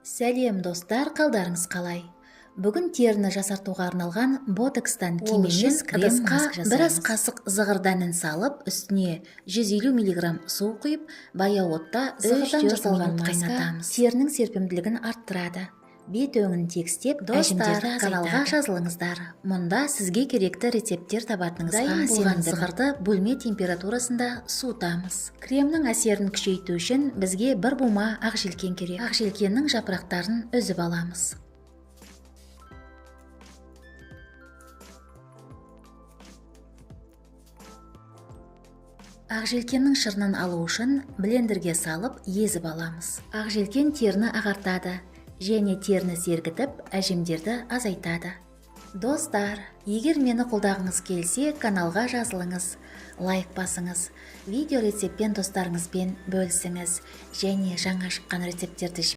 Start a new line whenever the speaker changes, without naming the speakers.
Сәлем достар, қалдарыңыз қалай? Бүгін теріні жасартуға арналған ботокстан кеменен ыдысқа біраз қасық зығырданын салып, үстіне 150 мг су құйып, баяу отта зығырдан жасалған қайнатамыз. Терінің серпімділігін арттырады. Бет өңін текстеп, достар, каналға жазылыңыздар. Мұнда сізге керекті рецепттер табатыныңызға дайын болған зығырды бөлме температурасында суытамыз. Кремнің әсерін күшейту үшін бізге бір бума ақжелкен керек. Ақжелкеннің жапырақтарын үзіп аламыз. Ақжелкеннің шырнын алу үшін блендерге салып езіп аламыз. Ақжелкен теріні ағартады және теріні сергітіп, әжімдерді азайтады. Достар, егер мені қолдағыңыз келсе, каналға жазылыңыз, лайк басыңыз, видео рецептпен достарыңызбен бөлісіңіз және жаңа шыққан рецепттерді